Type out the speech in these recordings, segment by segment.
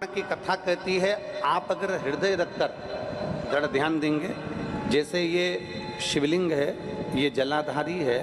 की कथा कहती है, आप अगर हृदय रखकर जरा ध्यान देंगे, जैसे ये शिवलिंग है, ये जलाधारी है,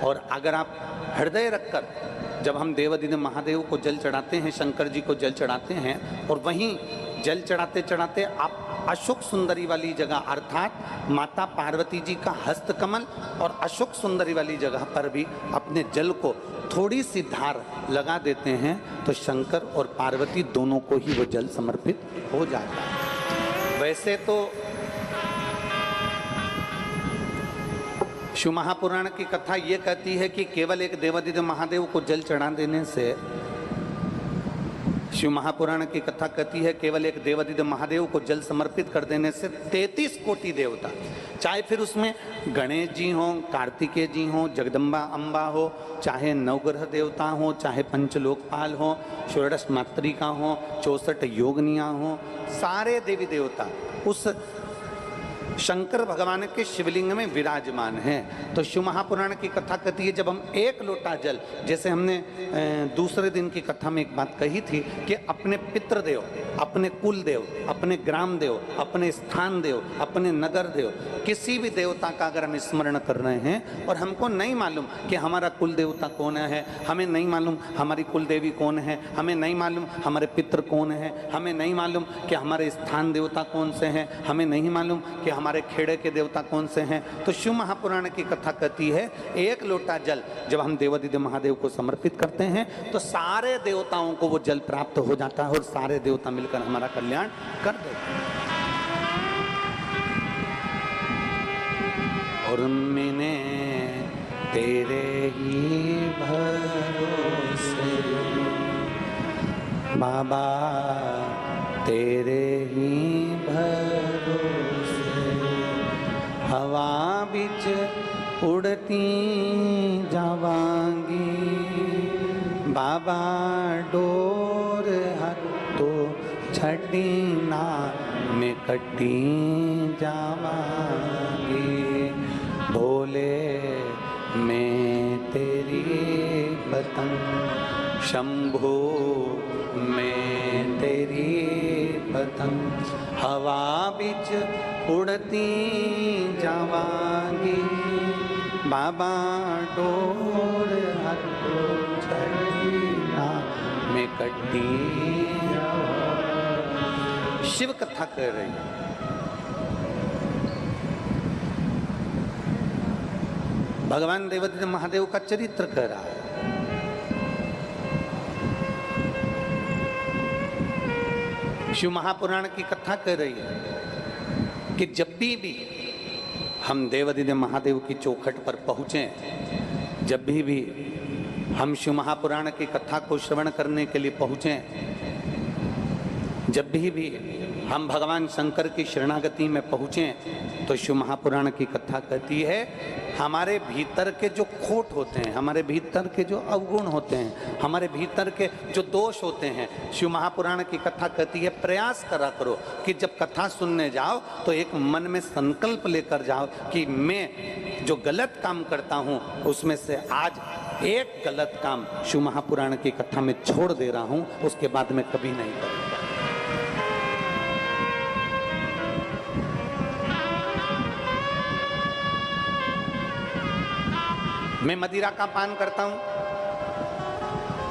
और अगर आप हृदय रखकर जब हम देवादिदेव महादेव को जल चढ़ाते हैं, शंकर जी को जल चढ़ाते हैं, और वहीं जल चढ़ाते चढ़ाते आप अशोक सुंदरी वाली जगह अर्थात माता पार्वती जी का हस्तकमल और अशोक सुंदरी वाली जगह पर भी अपने जल को थोड़ी सी धार लगा देते हैं तो शंकर और पार्वती दोनों को ही वो जल समर्पित हो जाता है। वैसे तो शिव महापुराण की कथा ये कहती है कि केवल एक देवादिदेव महादेव को जल चढ़ा देने से, शिव महापुराण की कथा कहती है केवल एक देवादिदेव महादेव को जल समर्पित कर देने से 33 कोटि देवता, चाहे फिर उसमें गणेश जी हों, कार्तिकेय जी हों, जगदम्बा अम्बा हो, चाहे नवग्रह देवता हों, चाहे पंचलोकपाल हों, षोडश मातृका हों, 64 योगनियाँ हों, सारे देवी देवता उस शंकर भगवान के शिवलिंग में विराजमान हैं। तो शिव महापुराण की कथा कहती है जब हम एक लोटा जल, जैसे हमने दूसरे दिन की कथा में एक बात कही थी कि अपने पितृदेव, अपने कुल देव, अपने ग्राम देव, अपने स्थान देव, अपने नगर देव, किसी भी देवता का अगर हम स्मरण कर रहे हैं और हमको नहीं मालूम कि हमारा कुल देवता कौन है, हमें नहीं मालूम हमारी कुल देवी कौन है, हमें नहीं मालूम हमारे पितृ कौन है, हमें नहीं मालूम कि हमारे स्थान देवता कौन से हैं, हमें नहीं मालूम कि हमारे खेड़े के देवता कौन से हैं, तो शिव महापुराण की कथा कहती है एक लोटा जल जब हम देवादिदेव महादेव को समर्पित करते हैं तो सारे देवताओं को वो जल प्राप्त हो जाता है और सारे देवता मिलकर हमारा कल्याण कर देते हैं। और मैंने तेरे ही भरोसे बाबा, तेरे ही भरोसे हवा बिच उड़ती जावांगी बाबा, डोर हत्तो छड़ी ना में कटी जावांगी, भोले मैं तेरी पतंग, शंभो मैं तेरी पतंग, हवा बिच उड़ती जावांगी बाबा, डोर हत्तो छड़ी ना में कटी। शिव कथा कर रही है। भगवान देवादिदेव महादेव का चरित्र कर रहा है। शिव महापुराण की कथा कर रही है कि जब भी हम देवादिदेव महादेव की चौखट पर पहुँचें, जब भी हम शिव महापुराण की कथा को श्रवण करने के लिए पहुँचें, जब भी हम भगवान शंकर की शरणागति में पहुँचें तो शिव महापुराण की कथा कहती है हमारे भीतर के जो खोट होते हैं, हमारे भीतर के जो अवगुण होते हैं, हमारे भीतर के जो दोष होते हैं, शिव महापुराण की कथा कहती है प्रयास करा करो कि जब कथा सुनने जाओ तो एक मन में संकल्प लेकर जाओ कि मैं जो गलत काम करता हूँ उसमें से आज एक गलत काम शिव महापुराण की कथा में छोड़ दे रहा हूँ, उसके बाद मैं कभी नहीं करूँगा। मैं मदिरा का पान करता हूं,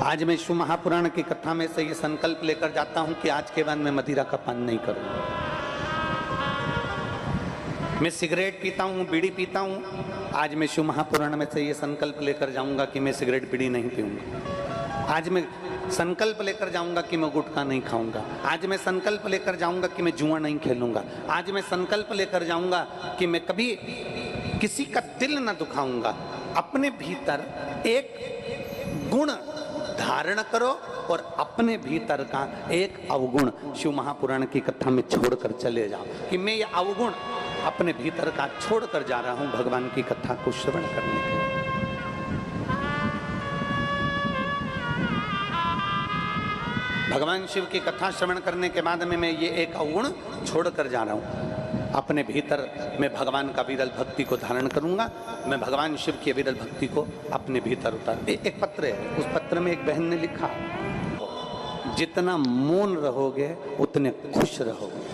आज मैं शिव महापुराण की कथा में से ये संकल्प लेकर जाता हूं कि आज के बाद मैं मदिरा का पान नहीं करूंगा। मैं सिगरेट पीता हूं, बीड़ी पीता हूं, आज मैं शिव महापुराण में से ये संकल्प लेकर जाऊंगा कि मैं सिगरेट बीड़ी नहीं पीऊंगा। आज मैं संकल्प लेकर जाऊंगा कि मैं गुटखा नहीं खाऊंगा। आज मैं संकल्प लेकर जाऊंगा कि मैं जुआ नहीं खेलूंगा। आज मैं संकल्प लेकर जाऊंगा कि मैं कभी किसी का दिल न दुखाऊंगा। अपने भीतर एक गुण धारण करो और अपने भीतर का एक अवगुण शिव महापुराण की कथा में छोड़कर चले जाओ कि मैं ये अवगुण अपने भीतर का छोड़कर जा रहा हूं भगवान की कथा को श्रवण करने के लिए। भगवान शिव की कथा श्रवण करने के बाद में मैं ये एक अवगुण छोड़कर जा रहा हूं। अपने भीतर मैं भगवान का विरल भक्ति को धारण करूंगा। मैं भगवान शिव की विरल भक्ति को अपने भीतर उतार। एक पत्र है, उस पत्र में एक बहन ने लिखा, जितना मौन रहोगे उतने खुश रहोगे।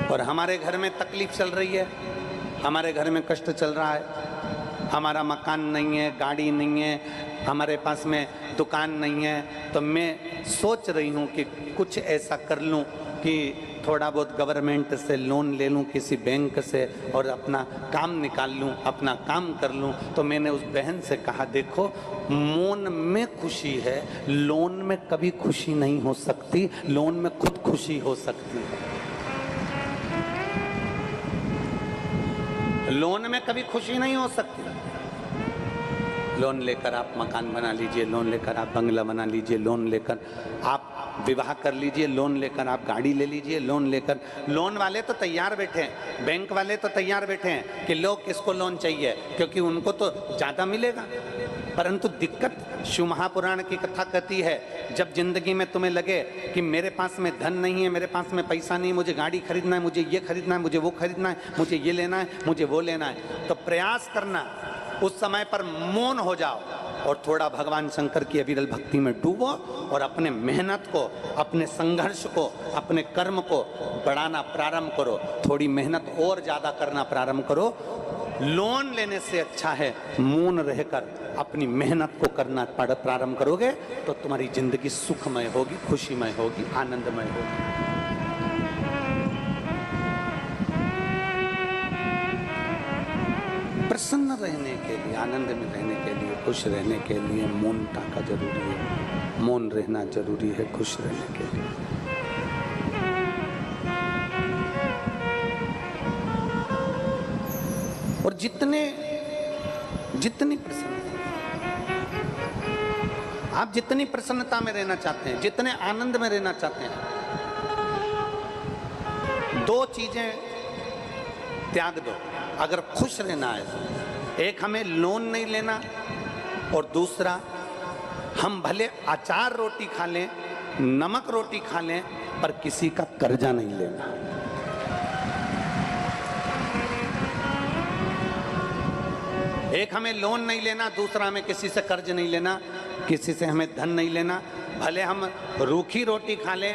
और हमारे घर में तकलीफ चल रही है, हमारे घर में कष्ट चल रहा है, हमारा मकान नहीं है, गाड़ी नहीं है, हमारे पास में दुकान नहीं है, तो मैं सोच रही हूँ कि कुछ ऐसा कर लूँ कि थोड़ा बहुत गवर्नमेंट से लोन ले लूँ किसी बैंक से और अपना काम निकाल लूँ, अपना काम कर लूँ। तो मैंने उस बहन से कहा, देखो मौन में खुशी है, लोन में कभी खुशी नहीं हो सकती, लोन में खुद खुशी हो सकती है। लोन में कभी खुशी नहीं हो सकती। लोन लेकर आप मकान बना लीजिए, लोन लेकर आप बंगला बना लीजिए, लोन लेकर आप विवाह कर लीजिए, लोन लेकर आप गाड़ी ले लीजिए, लोन लेकर, लोन वाले तो तैयार बैठे हैं, बैंक वाले तो तैयार बैठे हैं कि लोग किसको लोन चाहिए, क्योंकि उनको तो ज़्यादा मिलेगा। परंतु दिक्कत शिव महापुराण की कथा कहती है, जब जिंदगी में तुम्हें लगे कि मेरे पास में धन नहीं है, मेरे पास में पैसा नहीं, मुझे गाड़ी खरीदना है, मुझे ये खरीदना है, मुझे वो खरीदना है, मुझे ये लेना है, मुझे वो लेना है, तो प्रयास करना उस समय पर मौन हो जाओ और थोड़ा भगवान शंकर की अविरल भक्ति में डूबो और अपने मेहनत को, अपने संघर्ष को, अपने कर्म को बढ़ाना प्रारंभ करो। थोड़ी मेहनत और ज़्यादा करना प्रारंभ करो। लोन लेने से अच्छा है मौन रहकर अपनी मेहनत को करना प्रारंभ करोगे तो तुम्हारी जिंदगी सुखमय होगी, खुशीमय होगी, आनंदमय होगी। प्रसन्न रहने के लिए, आनंद में रहने के लिए, खुश रहने के लिए मौनता का जरूरी है, मौन रहना जरूरी है खुश रहने के लिए। और जितनी प्रसन्नता, आप जितनी प्रसन्नता में रहना चाहते हैं, जितने आनंद में रहना चाहते हैं, दो चीजें त्याग दो अगर खुश रहना है। एक हमें लोन नहीं लेना और दूसरा हम भले अचार रोटी खा लें, नमक रोटी खा लें, पर किसी का कर्जा नहीं लेना। एक हमें लोन नहीं लेना, दूसरा हमें किसी से कर्ज नहीं लेना, किसी से हमें धन नहीं लेना। भले हम रूखी रोटी खा लें,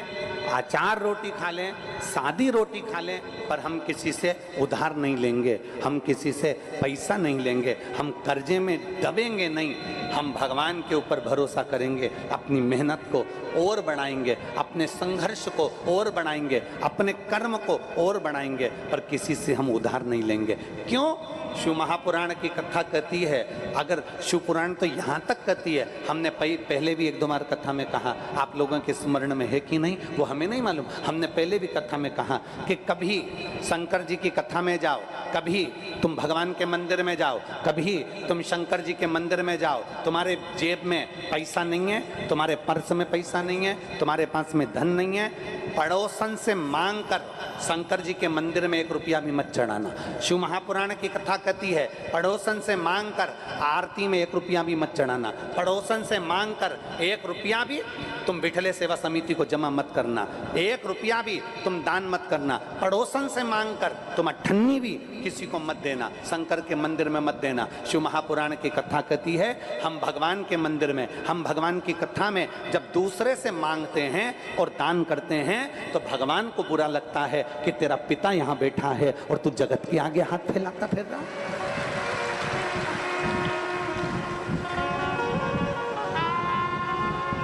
अचार रोटी खा लें, सादी रोटी खा लें, पर हम किसी से उधार नहीं लेंगे, हम किसी से पैसा नहीं लेंगे, हम कर्जे में दबेंगे नहीं। हम भगवान के ऊपर भरोसा करेंगे, अपनी मेहनत को और बढ़ाएंगे, अपने संघर्ष को और बढ़ाएंगे, अपने कर्म को और बढ़ाएंगे, पर किसी से हम उधार नहीं लेंगे। क्यों? शिव महापुराण की कथा कहती है, अगर शिव पुराण तो यहाँ तक कहती है, हमने पहले भी एक दो बार कथा में कहा, आप लोगों के स्मरण में है कि नहीं वो हमें नहीं मालूम। हमने पहले भी कथा में कहा कि कभी शंकर जी की कथा में जाओ, कभी तुम भगवान के मंदिर में जाओ, कभी तुम शंकर जी के मंदिर में जाओ, तुम्हारे जेब में पैसा नहीं है, तुम्हारे पर्स में पैसा नहीं है, तुम्हारे पास में धन नहीं है, पड़ोसन से मांग कर शंकर जी के मंदिर में 1 रुपया भी मत चढ़ाना। शिव महापुराण की कथा कहती है, पड़ोसन से मांग कर आरती में 1 रुपया भी मत चढ़ाना, पड़ोसन से मांग कर 1 रुपया भी तुम बिठले सेवा समिति को जमा मत करना, 1 रुपया भी तुम दान मत करना, पड़ोसन से मांग कर तुम अठन्नी भी किसी को मत देना, शंकर के मंदिर में मत देना। शिव महापुराण की कथा कहती है, हम भगवान के मंदिर में, हम भगवान की कथा में जब दूसरे से मांगते हैं और दान करते हैं तो भगवान को बुरा लगता है कि तेरा पिता यहाँ बैठा है और तू जगत के आगे हाथ फैलाता फिर रहा।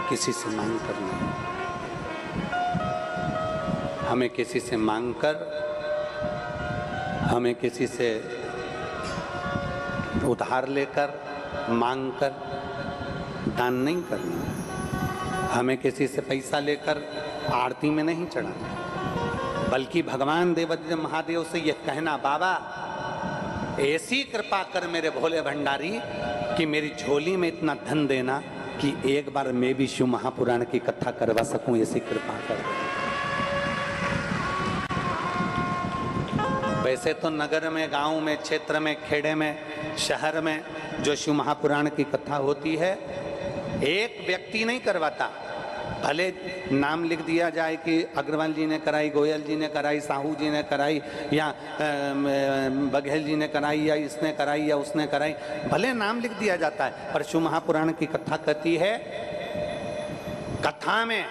किसी से मांग कर नहीं, हमें किसी से मांग कर, हमें किसी से उधार लेकर, मांग कर दान नहीं करना, हमें किसी से पैसा लेकर आरती में नहीं चढ़ाना, बल्कि भगवान देवादिदेव महादेव से यह कहना, बाबा ऐसी कृपा कर मेरे भोले भंडारी कि मेरी झोली में इतना धन देना कि एक बार मैं भी शिव महापुराण की कथा करवा सकूं, ऐसी कृपा कर। वैसे तो नगर में, गांव में, क्षेत्र में, खेड़े में, शहर में जो शिव महापुराण की कथा होती है, एक व्यक्ति नहीं करवाता, भले नाम लिख दिया जाए कि अग्रवाल जी ने कराई, गोयल जी ने कराई, साहू जी ने कराई, या बघेल जी ने कराई, या इसने कराई या उसने कराई, भले नाम लिख दिया जाता है, पर शिव महापुराण की कथा कहती है, कथा में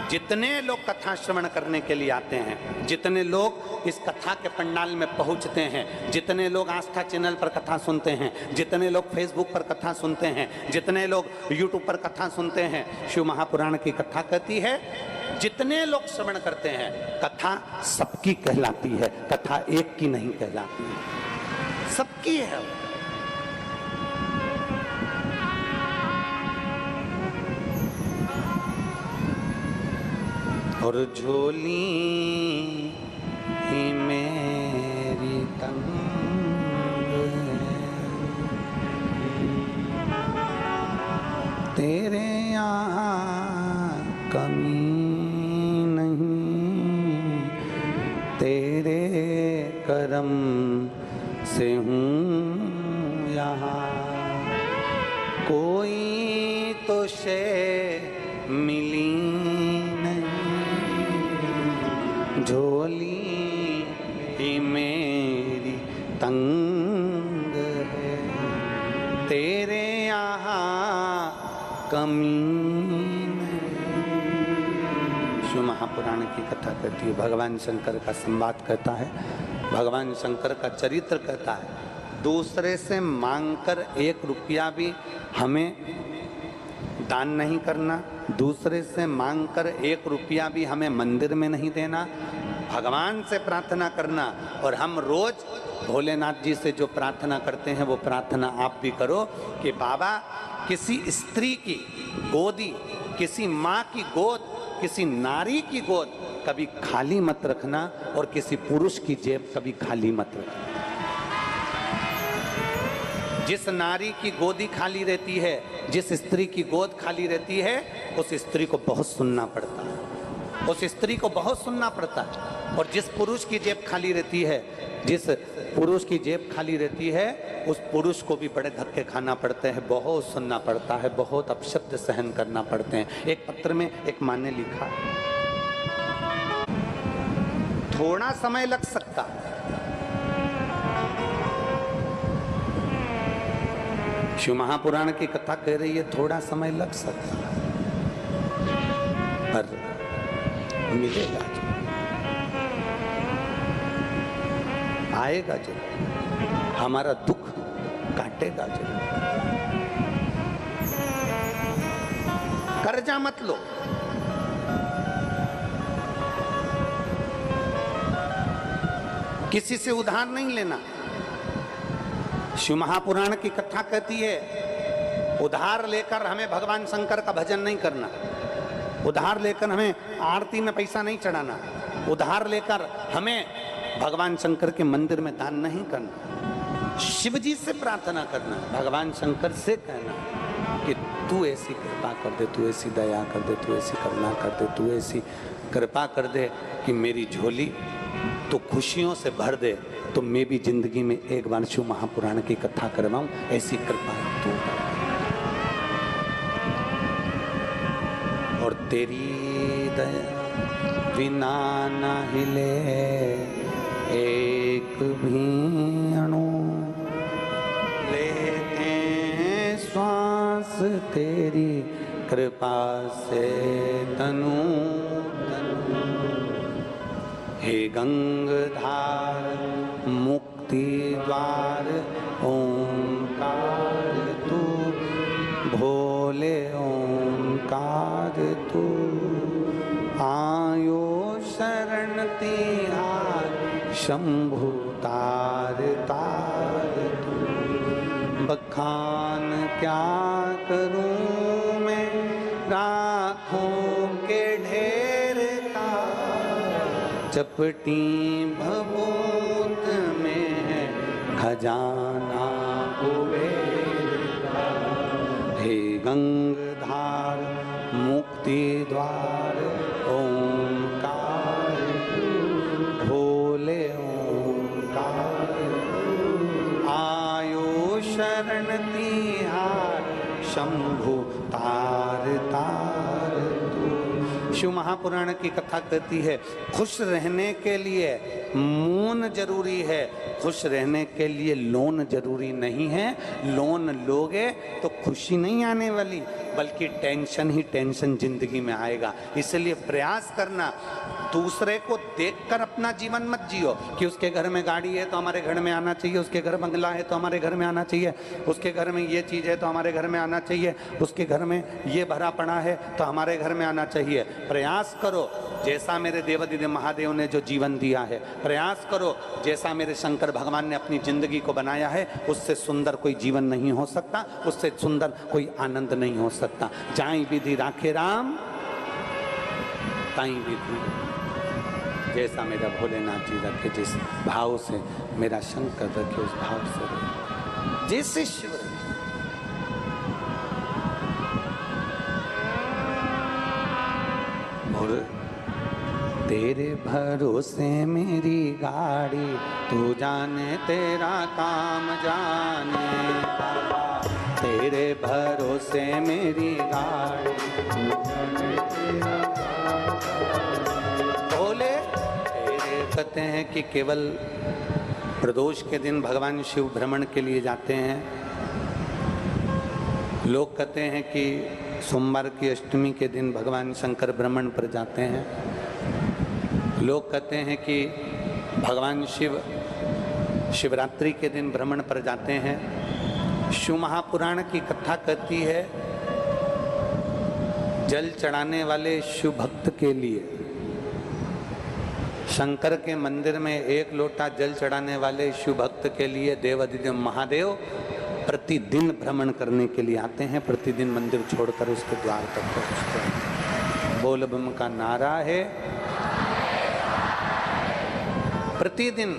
जितने लोग कथा श्रवण करने के लिए आते हैं, जितने लोग इस कथा के पंडाल में पहुंचते हैं, जितने लोग आस्था चैनल पर कथा सुनते हैं, जितने लोग फेसबुक पर कथा सुनते हैं, जितने लोग यूट्यूब पर कथा सुनते हैं, शिव महापुराण की कथा कहती है, जितने लोग श्रवण करते हैं, कथा सबकी कहलाती है, कथा एक की नहीं कहलाती है, सबकी है। और झोली ही मेरी तंग है, तेरे यहाँ कमी नहीं, तेरे करम से हूँ यहाँ, कोई तो शे मिली झोली ही मेरी तंग है, तेरे यहाँ कमी नहीं। शिव महापुराण की कथा कहती है, भगवान शंकर का संवाद कहता है, भगवान शंकर का चरित्र कहता है, दूसरे से मांगकर 1 रुपया भी हमें दान नहीं करना, दूसरे से मांगकर 1 रुपया भी हमें मंदिर में नहीं देना, भगवान से प्रार्थना करना। और हम रोज भोलेनाथ जी से जो प्रार्थना करते हैं वो प्रार्थना आप भी करो कि बाबा किसी स्त्री की गोदी, किसी माँ की गोद, किसी नारी की गोद कभी खाली मत रखना, और किसी पुरुष की जेब कभी खाली मत रखना। जिस नारी की गोदी खाली रहती है, जिस स्त्री की गोद खाली रहती है, उस स्त्री को बहुत सुनना पड़ता है, उस स्त्री को बहुत सुनना पड़ता है। और जिस पुरुष की जेब खाली रहती है, जिस पुरुष की जेब खाली रहती है, उस पुरुष को भी बड़े धक्के खाना पड़ते हैं, बहुत सुनना पड़ता है, बहुत अपशब्द सहन करना पड़ते हैं। एक पत्र में एक माँ ने लिखा, थोड़ा समय लग सकता, शिव महापुराण की कथा कह रही है थोड़ा समय लग सकता, पर मिलेगा, आएगा जरूर, हमारा दुख काटेगा जरूर। कर्जा मत लो, किसी से उधार नहीं लेना। शिव महापुराण की कथा कहती है, उधार लेकर हमें भगवान शंकर का भजन नहीं करना, उधार लेकर हमें आरती में पैसा नहीं चढ़ाना, उधार लेकर हमें भगवान शंकर के मंदिर में दान नहीं करना, शिव जी से प्रार्थना करना, भगवान शंकर से कहना कि तू ऐसी कृपा कर दे, तू ऐसी दया कर दे, तू ऐसी करुणा कर दे, तू ऐसी कृपा कर दे कि मेरी झोली तो खुशियों से भर दे, तो मैं भी जिंदगी में एक बार शिव महापुराण की कथा करवाऊं, ऐसी कृपा तू कर। और तेरी दया बिना न हिले एक भी अणु, लेते हैं श्वास तेरी कृपा से तनु तनु। हे गंगाधार मुक्ति द्वार ओंकार तू, भोले ओंकार तू, आयो शरण तिहार शंभु तार तार तू। बखान क्या करूं मैं राखों के ढेर का, चपटी भभूत में है खजाना कुबेर का। हे गंगाधार मुक्ति द्वार ओंकार तू, भोले ओंकार तू, आयो शरण तिहार शंभु तार तार तू। शिव महापुराण की कथा कहती है खुश रहने के लिए मौन जरूरी है, खुश रहने के लिए लोन जरूरी नहीं है। लोन लोगे तो खुशी नहीं आने वाली, बल्कि टेंशन ही टेंशन जिंदगी में आएगा। इसलिए प्रयास करना, दूसरे को देखकर अपना जीवन मत जियो कि उसके घर में गाड़ी है तो हमारे घर में आना चाहिए, उसके घर बंगला है तो हमारे घर में आना चाहिए, उसके घर में ये चीज़ है तो हमारे घर में आना चाहिए, उसके घर में ये भरा पड़ा है तो हमारे घर में आना चाहिए। प्रयास करो जैसा मेरे देवादिदेव महादेव ने जो जीवन दिया है, प्रयास करो जैसा मेरे शंकर भगवान ने अपनी जिंदगी को बनाया है, उससे सुंदर कोई जीवन नहीं हो सकता, उससे सुंदर कोई आनंद नहीं हो सकता। जाई विधि राखे राम ताई विधि, जैसा मेरा भोलेनाथ जी रखे, जिस भाव से मेरा शंकर रखे उस भाव से रखे, जैसे शिव रखे। और तेरे भरोसे मेरी गाड़ी, तू जाने तेरा काम जाने बाबा, तेरे भरोसे मेरी गाड़ी, तू जाने तेरा काम जाने। बोले तेरे कहते हैं कि केवल प्रदोष के दिन भगवान शिव भ्रमण के लिए जाते हैं। लोग कहते हैं कि सोमवार की अष्टमी के दिन भगवान शंकर भ्रमण पर जाते हैं। लोग कहते हैं कि भगवान शिव शिवरात्रि के दिन भ्रमण पर जाते हैं। शिव महापुराण की कथा कहती है जल चढ़ाने वाले शिव भक्त के लिए, शंकर के मंदिर में एक लोटा जल चढ़ाने वाले शिव भक्त के लिए देवादिदेव महादेव प्रतिदिन भ्रमण करने के लिए आते हैं। प्रतिदिन मंदिर छोड़कर उसके द्वार तक पहुंचते हैं। बोल बम का नारा है, प्रतिदिन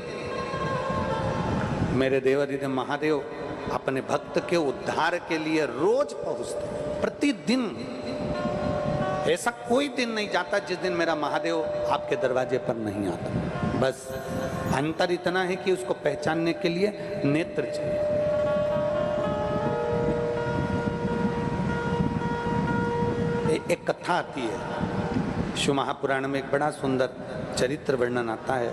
मेरे देवादिदेव महादेव अपने भक्त के उद्धार के लिए रोज पहुंचते हैं। प्रतिदिन, ऐसा कोई दिन नहीं जाता जिस दिन मेरा महादेव आपके दरवाजे पर नहीं आता। बस अंतर इतना है कि उसको पहचानने के लिए नेत्र चाहिए। एक कथा आती है शिव महापुराण में, एक बड़ा सुंदर चरित्र वर्णन आता है।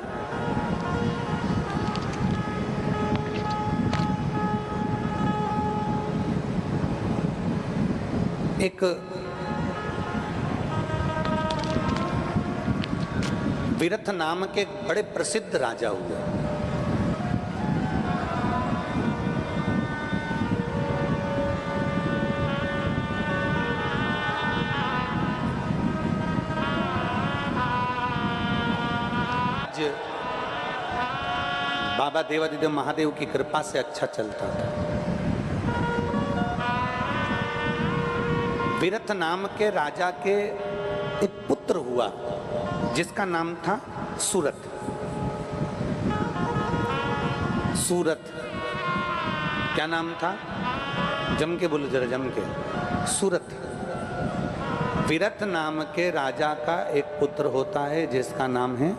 एक विरथ नाम के बड़े प्रसिद्ध राजा हुए। बाबा देवादिदेव महादेव की कृपा से अच्छा चलता था। विरथ नाम के राजा के एक पुत्र हुआ जिसका नाम था सूरत। सूरत क्या नाम था? जम के बोलो जरा, जम के। सूरत। विरथ नाम के राजा का एक पुत्र होता है जिसका नाम है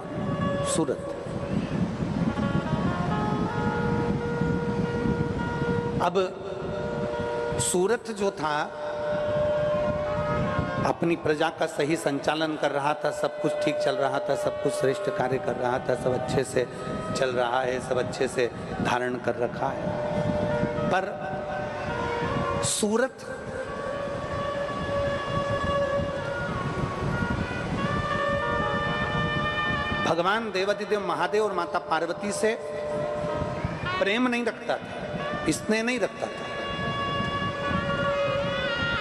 सूरत। अब सूरत जो था अपनी प्रजा का सही संचालन कर रहा था, सब कुछ ठीक चल रहा था, सब कुछ श्रेष्ठ कार्य कर रहा था, सब अच्छे से चल रहा है, सब अच्छे से धारण कर रखा है। पर सूरत भगवान देवादिदेव महादेव और माता पार्वती से प्रेम नहीं रखता था, स्नेह नहीं रखता था।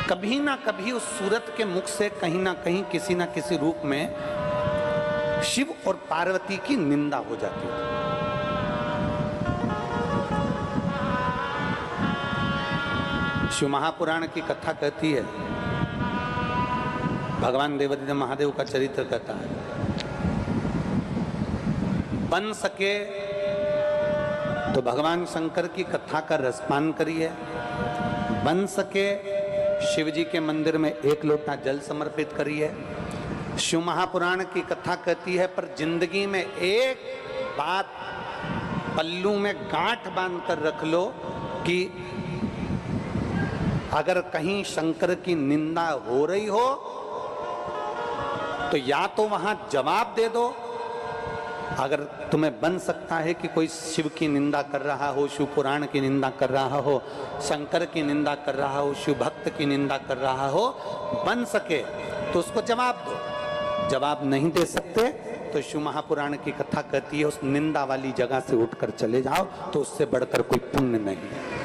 कभी ना कभी उस सूरत के मुख से कहीं ना कहीं किसी ना किसी रूप में शिव और पार्वती की निंदा हो जाती थी। शिव महापुराण की कथा कहती है, भगवान देवादिदेव महादेव का चरित्र कहता है, बन सके तो भगवान शंकर की कथा का रसपान करिए, बन सके शिव जी के मंदिर में एक लोटा जल समर्पित करिए। शिव महापुराण की कथा कहती है, पर जिंदगी में एक बात पल्लू में गांठ बांध कर रख लो कि अगर कहीं शंकर की निंदा हो रही हो तो या तो वहां जवाब दे दो, अगर तुम्हें बन सकता है कि कोई शिव की निंदा कर रहा हो, शिव पुराण की निंदा कर रहा हो, शंकर की निंदा कर रहा हो, शिव भक्त की निंदा कर रहा हो, बन सके तो उसको जवाब दो। जवाब नहीं दे सकते तो शिव महापुराण की कथा कहती है उस निंदा वाली जगह से उठकर चले जाओ, तो उससे बढ़कर कोई पुण्य नहीं है।